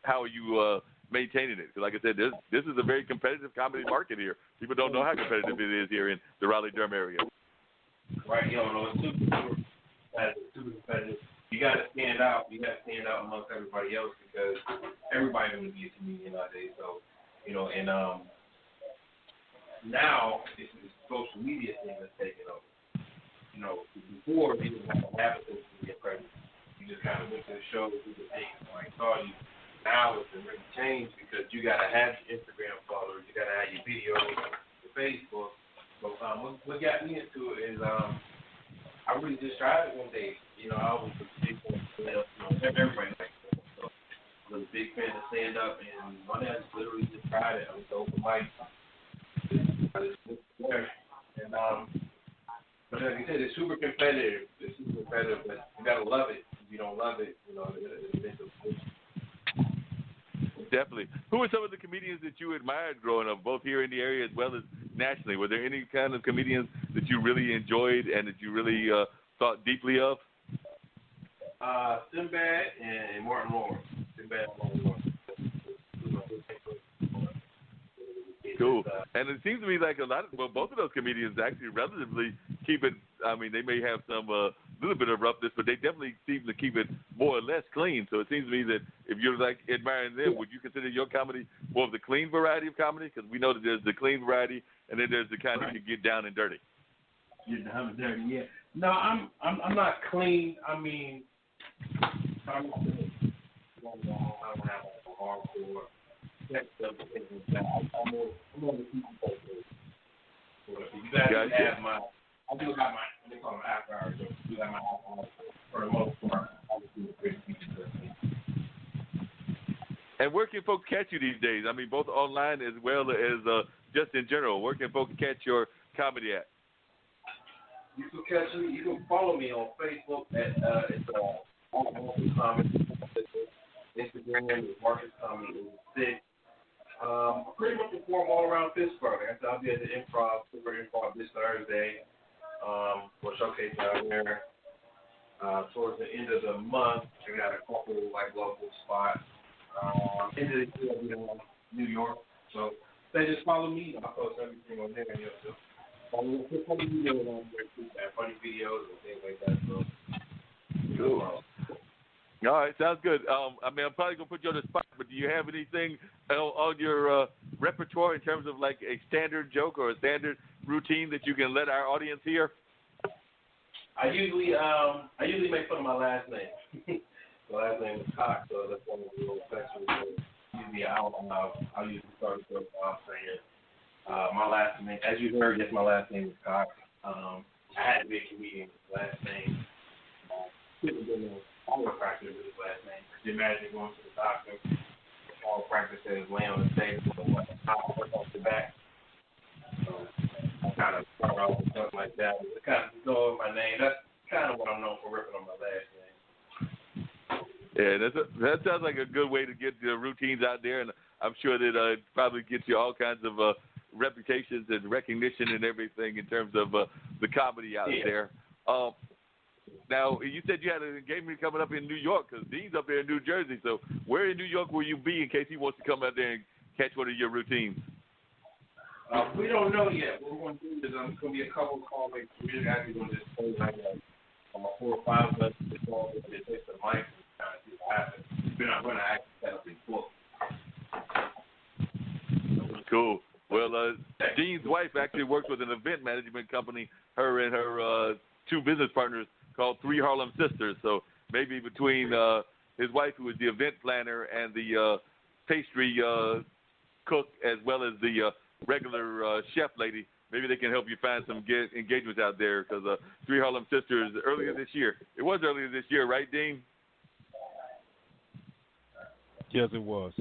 how are you maintaining it? 'Cause like I said, this is a very competitive comedy market here. People don't know how competitive it is here in the Raleigh-Durham area. Right, it's super competitive. You got to stand out. You got to stand out amongst everybody else because everybody's going to be a comedian nowadays. So, and now it's the social media thing that's taking over. Before you didn't have to get present. You just kind of went to the show, do the thing, somebody saw you. Now it's really changed because you got to have your Instagram followers, you got to have your videos, your Facebook. So what got me into it is I really just tried it one day. I was a big fan of everybody likes it. So I was a big fan of stand up, and one day I just literally just tried it. I was open mic. And but like I said, it's super competitive. But you gotta love it. If you don't love it, it's Definitely. Who were some of the comedians that you admired growing up, both here in the area as well as nationally? Were there any kind of comedians that you really enjoyed and that you really thought deeply of? Sinbad and Martin Lawrence. Cool. And it seems to me like both of those comedians actually relatively keep it. I mean, they may have some little bit of roughness, but they definitely seem to keep it more or less clean. So it seems to me that if you're like admiring them, would you consider your comedy more of the clean variety of comedy? Because we know that there's the clean variety, and then there's the kind that you get down and dirty. Get down and dirty, yeah. No, I'm not clean. I mean, I don't have a hardcore. I'm more the people person. You guys have my. I do have my. They call them after hours. I do have my alcohol for the most part. And where can folks catch you these days? I mean, both online as well as just in general. Where can folks catch your comedy at? You can catch me. You can follow me on Facebook at it's Marcus Comedy. Instagram is Marcus Comedy 6. I pretty much perform all around Pittsburgh. Like I said, I'll be at the Pittsburgh Improv this Thursday. For a showcase down there. Towards the end of the month, I got a couple local spots. End of the year, I'll be in New York. So they just follow me. I post everything on there. So funny videos on there too, funny videos and things like that. So cool. All right, sounds good. I mean, I'm probably gonna put you on the spot, but do you have anything on your repertoire in terms of like a standard joke or a standard routine that you can let our audience hear? I usually make fun of my last name. My last name is Cox, so that's one of the little sections. Usually I'll usually start the joke off saying my last name. As you heard, yes, my last name is Cox. I had to be a comedian with his last name. I was practicing with his last name. Could you imagine going to the doctor? All practice is laying on the table and work off the back. So I kind of start off with something like that. It's kind of go with my name. That's kind of what I'm known for, ripping on my last name. Yeah, that sounds like a good way to get the routines out there, and I'm sure that it probably gets you all kinds of reputations and recognition and everything in terms of the comedy out there. Now, you said you had an engagement coming up in New York because Dean's up there in New Jersey. So where in New York will you be in case he wants to come out there and catch one of your routines? We don't know yet. What we're going to do is there's going to be a couple of callbacks. We're actually going to just play like 4 or 5 of us to call and just hit the mic and kind of see what happens. We're not going to actually set up a book. Cool. Well, Dean's wife actually works with an event management company, her and her 2 business partners, called 3 Harlem Sisters. So maybe between his wife, who is the event planner, and the pastry cook, as well as the regular chef lady, maybe they can help you find some engagements out there because 3 Harlem Sisters earlier this year. It was earlier this year, right, Dean? Yes, it was.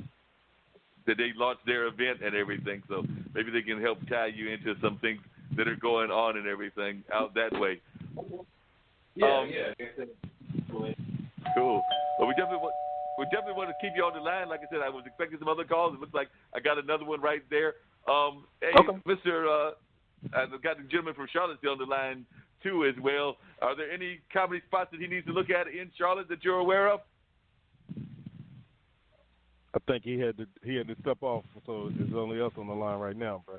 That they launched their event and everything. So maybe they can help tie you into some things that are going on and everything out that way. Yeah. Cool. Well, we definitely want to keep you on the line. Like I said, I was expecting some other calls. It looks like I got another one right there. Hey, okay. Mr. I've got the gentleman from Charlotte on the line too as well. Are there any comedy spots that he needs to look at in Charlotte that you're aware of? I think he had to step off, so there's only us on the line right now, bro.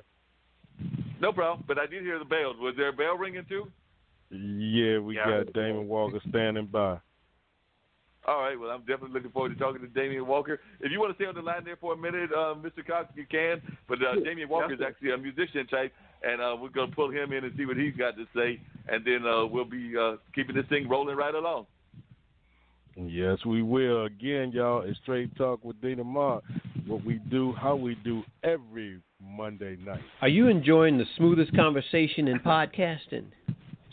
No problem, but I did hear the bell. Was there a bell ringing too? Yeah, we got Damon Walker standing by. All right, well, I'm definitely looking forward to talking to Damian Walker. If you want to stay on the line there for a minute, Mr. Cox, you can. But Damian Walker is actually a musician type, and we're going to pull him in and see what he's got to say, and then we'll be keeping this thing rolling right along. Yes, we will. Again, y'all, it's Straight Talk with Dean and Mark. What we do, how we do every Monday night. Are you enjoying the smoothest conversation in podcasting?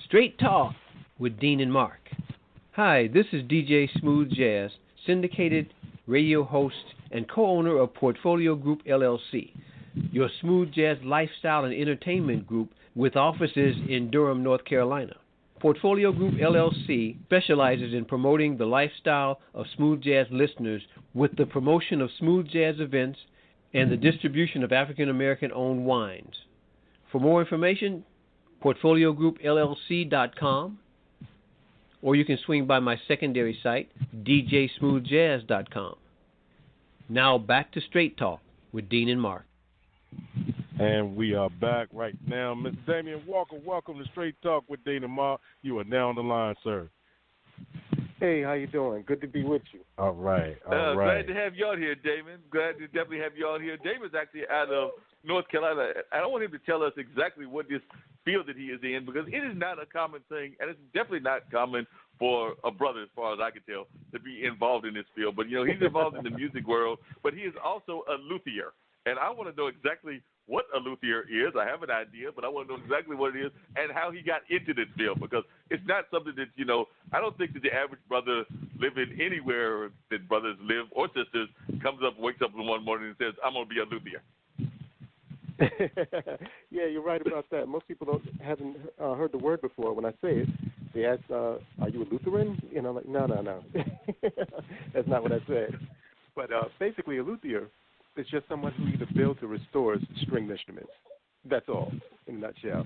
Straight Talk with Dean and Mark. Hi, this is DJ Smooth Jazz, syndicated radio host and co-owner of Portfolio Group LLC, your smooth jazz lifestyle and entertainment group with offices in Durham, North Carolina. Portfolio Group LLC specializes in promoting the lifestyle of smooth jazz listeners with the promotion of smooth jazz events and the distribution of African American owned wines. For more information, portfoliogroupllc.com, or you can swing by my secondary site, djsmoothjazz.com. Now back to Straight Talk with Dean and Mark. And we are back right now. Mr. Damian Walker, welcome to Straight Talk with Dean and Mark. You are now on the line, sir. Hey, how you doing? Good to be with you. All right, all right. Glad to have you on here, Damon. Glad to definitely have you on here. Damon's actually out of North Carolina. I don't want him to tell us exactly what this field that he is in, because it is not a common thing, and it's definitely not common for a brother, as far as I can tell, to be involved in this field. But, you know, he's involved in the music world, but he is also a luthier. And I want to know exactly what a luthier is. I have an idea, but I want to know exactly what it is and how he got into this field, because it's not something that, you know, I don't think that the average brother living anywhere that brothers live or sisters comes up, wakes up one morning and says, I'm going to be a luthier. Yeah, you're right about that. Most people haven't heard the word before. When I say it, they ask, are you a Lutheran? You know, like, no. That's not what I said. But basically a luthier is just someone who either builds or restores stringed instruments. That's all, in a nutshell.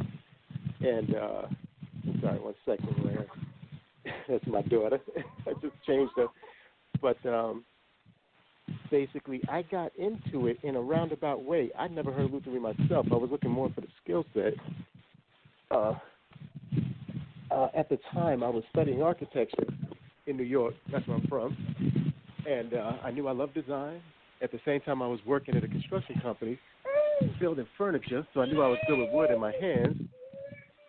And, I'm sorry, 1 second there. That's my daughter. I just changed her. But basically, I got into it in a roundabout way. I'd never heard of lutherie myself. I was looking more for the skill set. At the time, I was studying architecture in New York. That's where I'm from. And I knew I loved design. At the same time, I was working at a construction company building furniture, so I knew I was good with wood in my hands.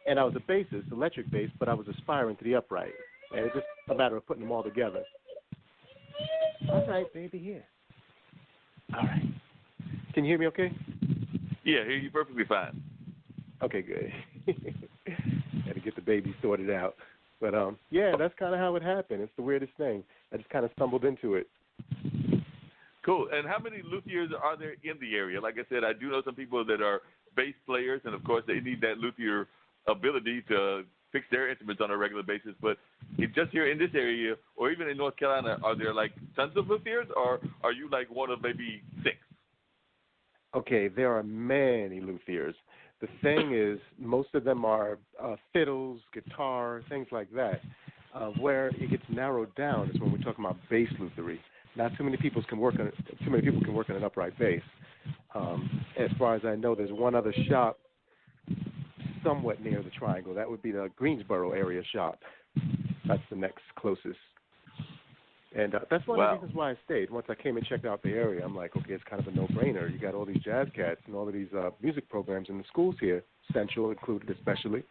And I was a bassist, electric bass, but I was aspiring to the upright. And it's just a matter of putting them all together. All right, baby, here. All right. Can you hear me okay? Yeah, I hear you perfectly fine. Okay, good. Had to get the baby sorted out. But, yeah, that's kind of how it happened. It's the weirdest thing. I just kind of stumbled into it. Cool. And how many luthiers are there in the area? Like I said, I do know some people that are bass players, and, of course, they need that luthier ability to fix their instruments on a regular basis. But just here in this area, or even in North Carolina, are there, like, tons of luthiers, or are you, like, one of maybe 6? Okay, there are many luthiers. The thing is, most of them are fiddles, guitar, things like that. Where it gets narrowed down is when we're talking about bass lutherie. Not too many people can work on an upright bass. As far as I know, there's one other shop somewhat near the Triangle. That would be the Greensboro area shop. That's the next closest. And that's one of the reasons why I stayed. Once I came and checked out the area, I'm like, okay, it's kind of a no-brainer. You got all these jazz cats and all of these music programs in the schools here, Central included especially,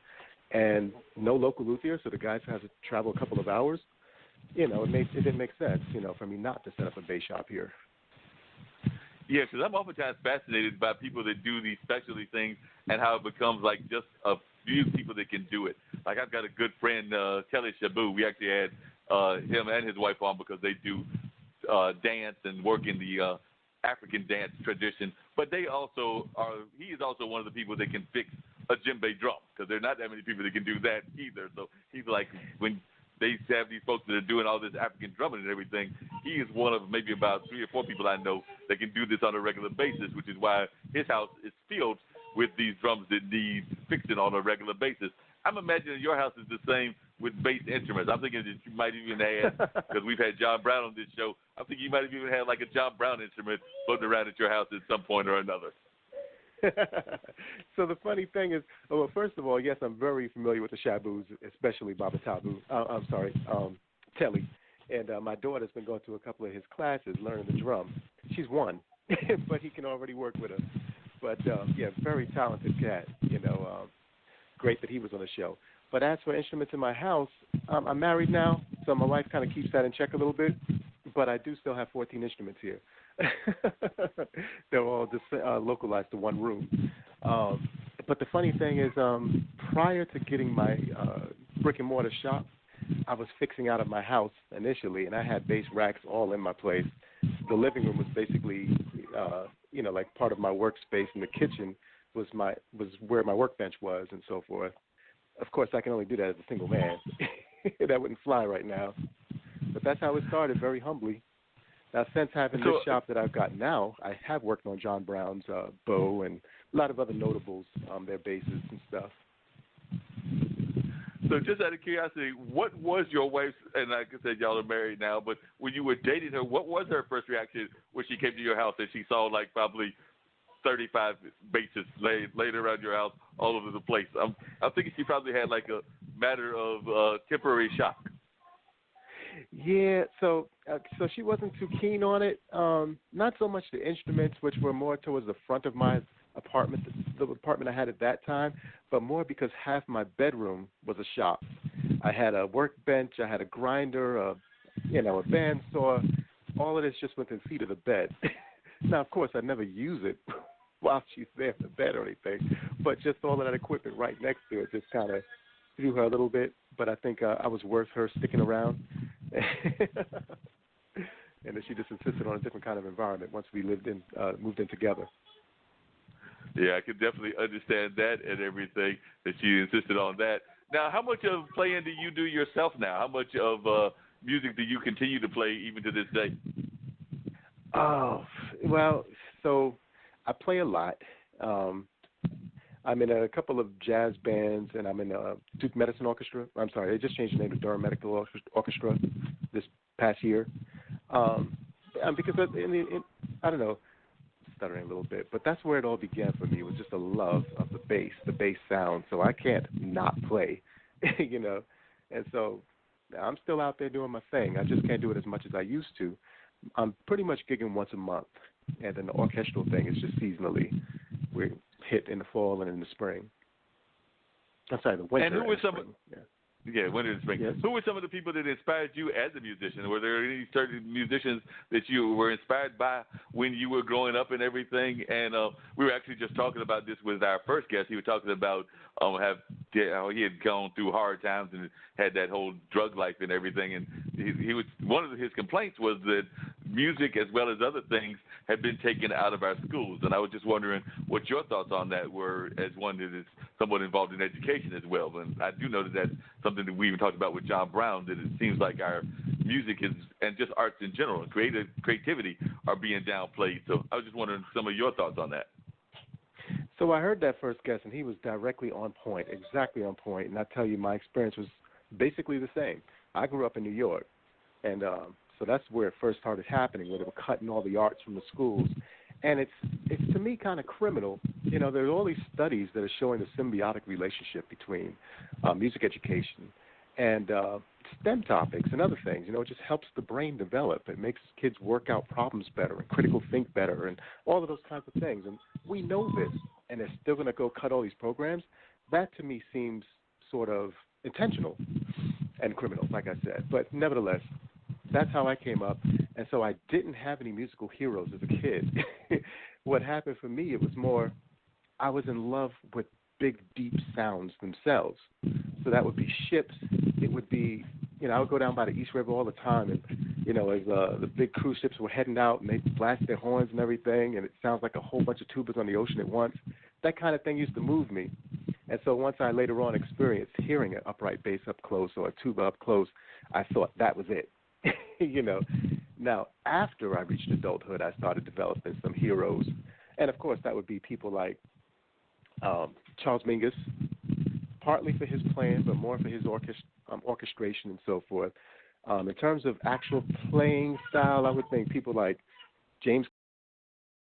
and no local luthier, so the guys have to travel a couple of hours. You know, it didn't make sense, you know, for me not to set up a bass shop here. Yeah, because I'm oftentimes fascinated by people that do these specialty things and how it becomes like just a few people that can do it. Like I've got a good friend, Kelly Shabu. We actually had him and his wife on because they do dance and work in the African dance tradition. But they also he is also one of the people that can fix a djembe drum, because there are not that many people that can do that either. So he's like, when they have these folks that are doing all this African drumming and everything, he is one of maybe about 3 or 4 people I know that can do this on a regular basis, which is why his house is filled with these drums that need fixing on a regular basis. I'm imagining your house is the same with bass instruments. I'm thinking that you might even have, because we've had John Brown on this show, I'm thinking you might have even had like a John Brown instrument floating around at your house at some point or another. So the funny thing is, well, first of all, yes, I'm very familiar with the Shabus, especially Baba Tabu. Telly. And my daughter's been going to a couple of his classes learning the drum. She's one, but he can already work with her. But, yeah, very talented cat, great that he was on the show. But as for instruments in my house, I'm married now, so my wife kind of keeps that in check a little bit. But I do still have 14 instruments here. They're all just localized to one room. But the funny thing is, prior to getting my brick-and-mortar shop, I was fixing out of my house initially, and I had bass racks all in my place. The living room was basically, like part of my workspace, and the kitchen was where my workbench was, and so forth. Of course, I can only do that as a single man. That wouldn't fly right now. But that's how it started, very humbly. Now, since having this shop that I've got now, I have worked on John Brown's bow and a lot of other notables, their basses and stuff. So just out of curiosity, what was your wife's, and like I said, y'all are married now, but when you were dating her, what was her first reaction when she came to your house and she saw like probably 35 basses laid around your house all over the place? I'm thinking she probably had like a matter of temporary shock. Yeah, so she wasn't too keen on it. Not so much the instruments, which were more towards the front of my apartment, the apartment I had at that time, but more because half my bedroom was a shop. I had a workbench, I had a grinder, a bandsaw. All of this just within feet of the bed. Now, of course, I never use it while she's there in the bed or anything, but just all of that equipment right next to it just kind of threw her a little bit. But I think I was worth her sticking around. And then she just insisted on a different kind of environment once we moved in together. Yeah, I can definitely understand that and everything, that she insisted on that. Now, how much of playing do you do yourself now? How much of music do you continue to play even to this day? Oh, well, so I play a lot. I'm in a couple of jazz bands, and I'm in a Duke Medicine Orchestra. I'm sorry, they just changed the name to Durham Medical Orchestra this past year. Because I don't know, stuttering a little bit, but that's where it all began for me. It was just a love of the bass sound. So I can't not play, And so I'm still out there doing my thing. I just can't do it as much as I used to. I'm pretty much gigging once a month, and then the orchestral thing is just seasonally. We hit in the fall and in the spring. I'm sorry, the winter. And who were some? Yeah. Yeah, winter and spring. Yes. Who were some of the people that inspired you as a musician? Were there any certain musicians that you were inspired by when you were growing up and everything? And we were actually just talking about this with our first guest. He was talking about how he had gone through hard times and had that whole drug life and everything. And he was, one of his complaints was that music as well as other things had been taken out of our schools. And I was just wondering what your thoughts on that were, as one that is somewhat involved in education as well. And I do know that that's something that we even talked about with John Brown, that it seems like our music is, and just arts in general, and creativity are being downplayed. So I was just wondering some of your thoughts on that. So I heard that first guest, and he was directly on point, exactly on point. And I tell you, my experience was basically the same. I grew up in New York, and so that's where it first started happening, where they were cutting all the arts from the schools. And it's to me kind of criminal. There's all these studies that are showing the symbiotic relationship between music education and STEM topics and other things. It just helps the brain develop. It makes kids work out problems better and critical think better and all of those kinds of things. And we know this, and they're still going to go cut all these programs. That to me seems sort of intentional and criminal, like I said. But nevertheless, that's how I came up. And so I didn't have any musical heroes as a kid. What happened for me, it was more, I was in love with big, deep sounds themselves. So that would be ships. It would be, I would go down by the East River all the time, and, as the big cruise ships were heading out and they blast their horns and everything, and it sounds like a whole bunch of tubas on the ocean at once. That kind of thing used to move me. And so once I later on experienced hearing an upright bass up close or a tuba up close, I thought that was it. Now, after I reached adulthood, I started developing some heroes. And, of course, that would be people like Charles Mingus, partly for his playing, but more for his orchestration and so forth. In terms of actual playing style, I would think people like James